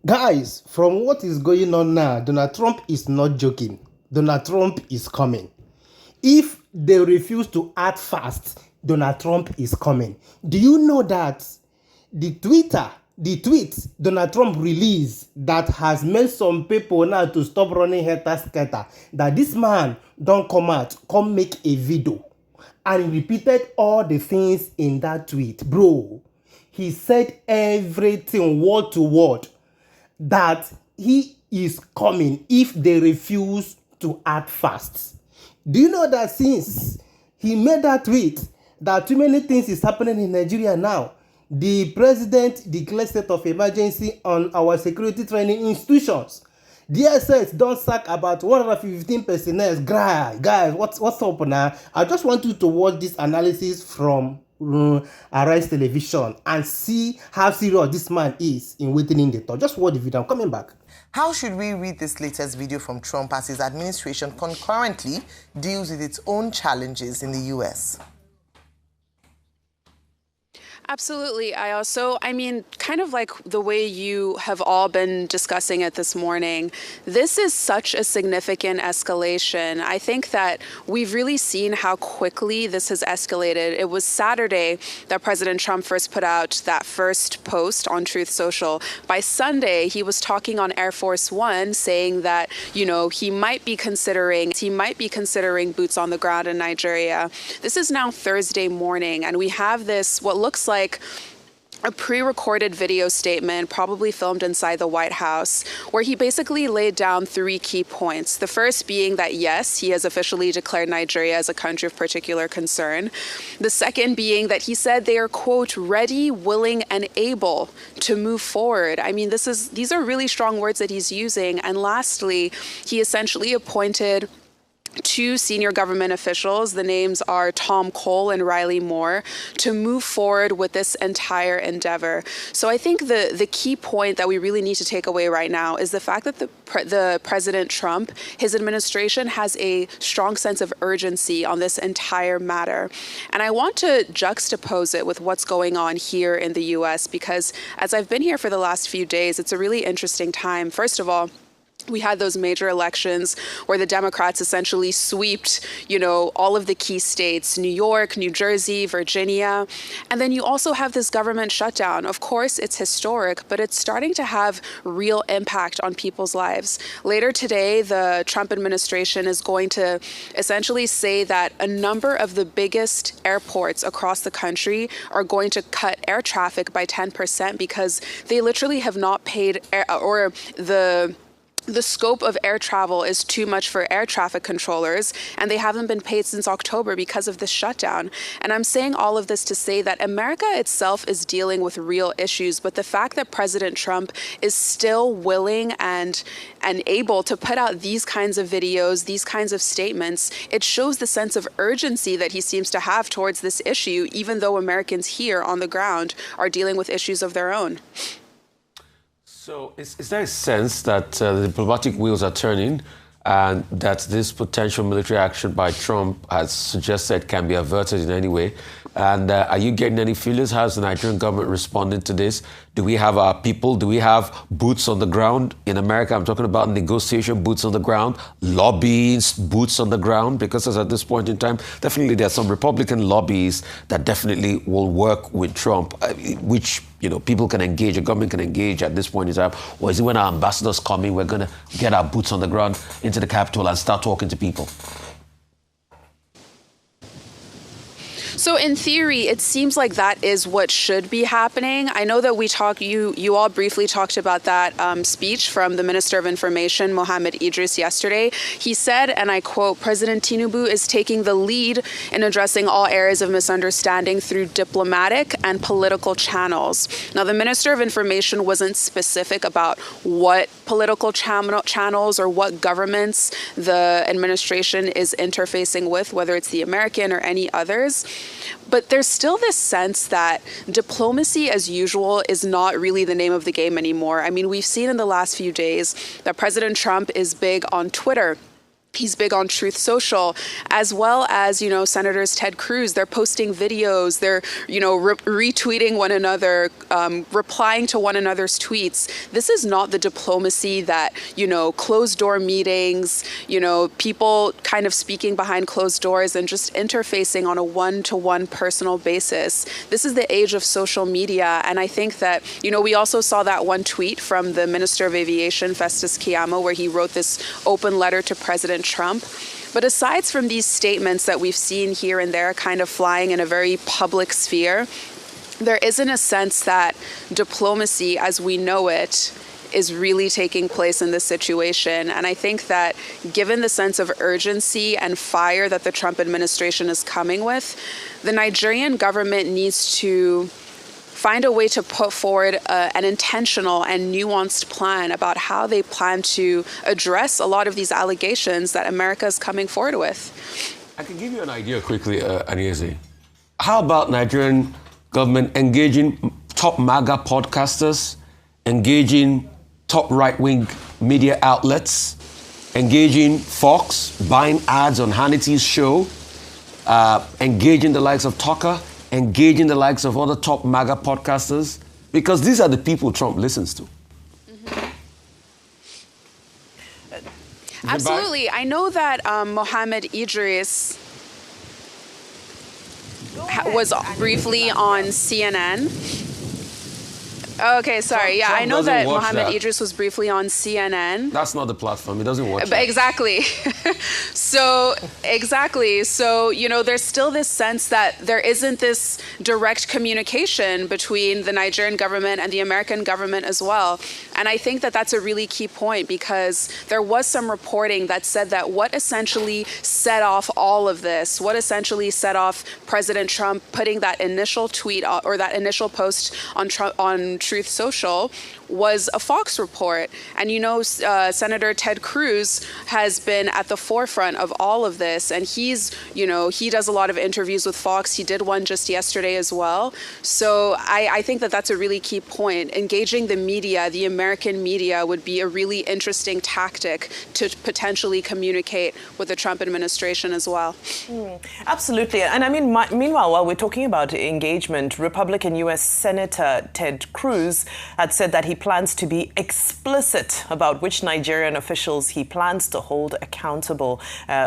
Guys, from what is going on now, Donald Trump is not joking. Donald Trump is coming. If they refuse to act fast, Donald Trump is coming. Do you know that the tweet Donald Trump released that has made some people now to stop running helter-skelter, that this man don't come out, come make a video, and he repeated all the things in that tweet. Bro, he said everything word to word, that he is coming if they refuse to act fast. Do you know that since he made that tweet, that too many things is happening in Nigeria now? The president declared state of emergency on our security training institutions. DSS don't sack about 115 personnel. Guys, what's up now? I just want you to watch this analysis from Arise Television and see how serious this man is in waiting in the talk. Just watch the video. I'm coming back. How should we read this latest video from Trump as his administration concurrently deals with its own challenges in the U.S.? Absolutely. I mean, kind of like the way you have all been discussing it this morning, this is such a significant escalation. I think that we've really seen how quickly this has escalated. It was Saturday that President Trump first put out that first post on Truth Social. By Sunday, he was talking on Air Force One, saying that, you know, he might be considering boots on the ground in Nigeria. This is now Thursday morning, and we have this, what looks like a pre-recorded video statement, probably filmed inside the White House, where he basically laid down three key points. The first being that, yes, he has officially declared Nigeria as a country of particular concern. The second being that he said they are, quote, ready, willing, and able to move forward. I mean, these are really strong words that he's using. And lastly, he essentially appointed two senior government officials, the names are Tom Cole and Riley Moore, to move forward with this entire endeavor. So I think the key point that we really need to take away right now is the fact that the President Trump, his administration, has a strong sense of urgency on this entire matter. And I want to juxtapose it with what's going on here in the U.S. because as I've been here for the last few days, it's a really interesting time. First of all, we had those major elections where the Democrats essentially swept, all of the key states, New York, New Jersey, Virginia. And then you also have this government shutdown. Of course, it's historic, but it's starting to have real impact on people's lives. Later today, the Trump administration is going to essentially say that a number of the biggest airports across the country are going to cut air traffic by 10% because they literally have not paid the scope of air travel is too much for air traffic controllers, and they haven't been paid since October because of this shutdown. And I'm saying all of this to say that America itself is dealing with real issues, but the fact that President Trump is still willing and able to put out these kinds of videos, these kinds of statements, it shows the sense of urgency that he seems to have towards this issue, even though Americans here on the ground are dealing with issues of their own. So is there a sense that the diplomatic wheels are turning and that this potential military action by Trump, as suggested, can be averted in any way? And are you getting any feelings? How's the Nigerian government responding to this? Do we have our people? Do we have boots on the ground in America? I'm talking about negotiation boots on the ground, lobbying boots on the ground, because as at this point in time, definitely there are some Republican lobbies that definitely will work with Trump, which people can engage, a government can engage at this point in time. Or is it when our ambassadors come in, we're going to get our boots on the ground into the Capitol and start talking to people? So in theory, it seems like that is what should be happening. I know that you all briefly talked about that speech from the Minister of Information, Mohammed Idris, yesterday. He said, and I quote, President Tinubu is taking the lead in addressing all areas of misunderstanding through diplomatic and political channels. Now, the Minister of Information wasn't specific about what political channels or what governments the administration is interfacing with, whether it's the American or any others. But there's still this sense that diplomacy as usual is not really the name of the game anymore. I mean, we've seen in the last few days that President Trump is big on Twitter. He's big on Truth Social, as well as, Senators Ted Cruz. They're posting videos. They're, retweeting one another, replying to one another's tweets. This is not the diplomacy that, closed door meetings, people kind of speaking behind closed doors and just interfacing on a one-to-one personal basis. This is the age of social media. And I think that, we also saw that one tweet from the Minister of Aviation, Festus Keyamo, where he wrote this open letter to President Trump. But aside from these statements that we've seen here and there kind of flying in a very public sphere, there isn't a sense that diplomacy as we know it is really taking place in this situation. And I think that given the sense of urgency and fire that the Trump administration is coming with, the Nigerian government needs to find a way to put forward an intentional and nuanced plan about how they plan to address a lot of these allegations that America is coming forward with. I can give you an idea quickly, Anieze. How about Nigerian government engaging top MAGA podcasters, engaging top right-wing media outlets, engaging Fox, buying ads on Hannity's show, engaging the likes of Tucker, engaging the likes of other top MAGA podcasters, because these are the people Trump listens to. Absolutely. I know that Mohammed Idris was briefly on CNN. Okay, sorry. Yeah, Trump I know that doesn't watch Mohammed that. Idris was briefly on CNN. That's not the platform. He doesn't watch But that. exactly. So, there's still this sense that there isn't this direct communication between the Nigerian government and the American government as well. And I think that that's a really key point, because there was some reporting that said that what essentially set off all of this, what essentially set off President Trump putting that initial tweet or that initial post on Truth Social was a Fox report. And Senator Ted Cruz has been at the forefront of all of this, and he does a lot of interviews with Fox. He did one just yesterday as well. So I think that that's a really key point. Engaging the media, the American media, would be a really interesting tactic to potentially communicate with the Trump administration as well. Absolutely. And I mean, meanwhile, while we're talking about engagement, Republican U.S. Senator Ted Cruz had said that he plans to be explicit about which Nigerian officials he plans to hold accountable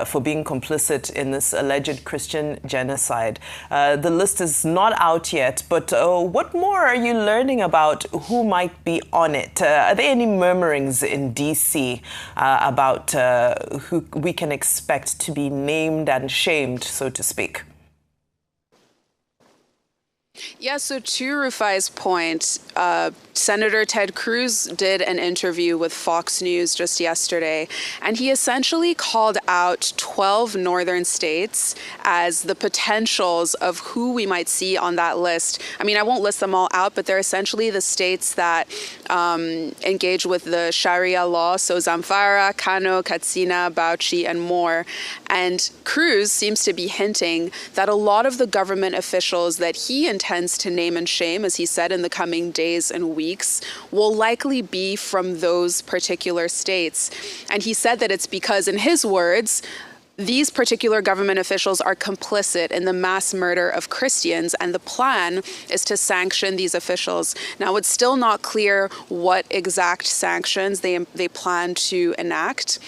for being complicit in this alleged Christian genocide. The list is not out yet, but what more are you learning about who might be on it? Are there any murmurings in D.C. About who we can expect to be named and shamed, so to speak? Yeah, so to Rufai's point, Senator Ted Cruz did an interview with Fox News just yesterday, and he essentially called out 12 northern states as the potentials of who we might see on that list. I mean, I won't list them all out, but they're essentially the states that engage with the Sharia law, so Zamfara, Kano, Katsina, Bauchi, and more. And Cruz seems to be hinting that a lot of the government officials that he intends to name and shame, as he said, in the coming days and weeks, will likely be from those particular states. And he said that it's because, in his words, these particular government officials are complicit in the mass murder of Christians, and the plan is to sanction these officials. Now, it's still not clear what exact sanctions they plan to enact.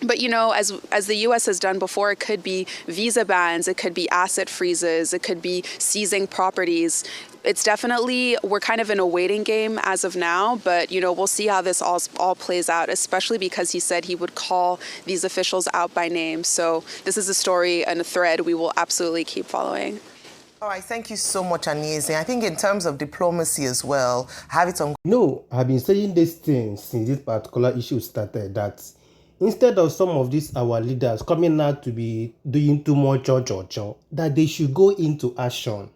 But, as the U.S. has done before, it could be visa bans, it could be asset freezes, it could be seizing properties. It's definitely, we're kind of in a waiting game as of now, but, we'll see how this all plays out, especially because he said he would call these officials out by name. So this is a story and a thread we will absolutely keep following. All right, thank you so much, Anieze. I think in terms of diplomacy as well, have it on. No, I've been saying this thing since this particular issue started, that instead of some of these our leaders coming out to be doing too much that they should go into action.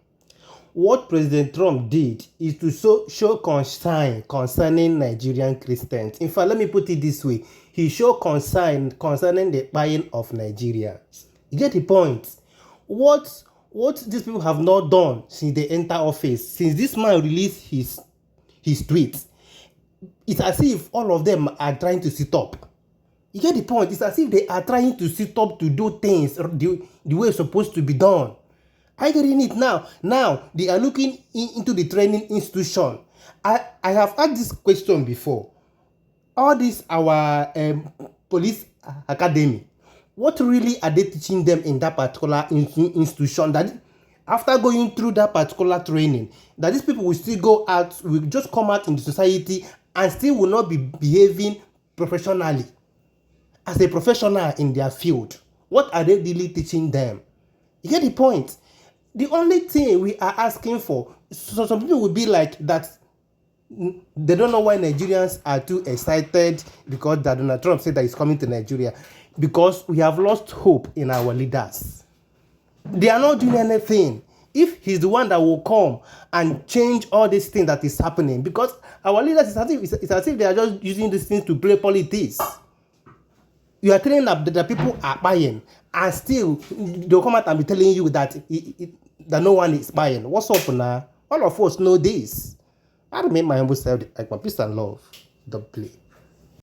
What President Trump did is to show concern concerning Nigerian Christians. In fact, let me put it this way. He showed concern concerning the buying of Nigerians. You get the point? What these people have not done since they enter office, since this man released his tweets, it's as if all of them are trying to sit up. You get the point? It's as if they are trying to sit up to do things the way it's supposed to be done. Are you getting it now? Now, they are looking into the training institution. I have asked this question before. All this, our police academy, what really are they teaching them in that particular institution? That after going through that particular training, that these people will still go out, will just come out in the society and still will not be behaving professionally as a professional in their field. What are they really teaching them? You get the point? The only thing we are asking for, so some people will be like that, they don't know why Nigerians are too excited because that Donald Trump said that he's coming to Nigeria, because we have lost hope in our leaders. They are not doing anything. If he's the one that will come and change all this thing that is happening, because our leaders, it's as if they are just using these things to play politics. You are telling that the people are buying, and still they'll come out and be telling you that that no one is buying. What's up now? All of us know this. I remain my humble self, like my peace and love. Don't play.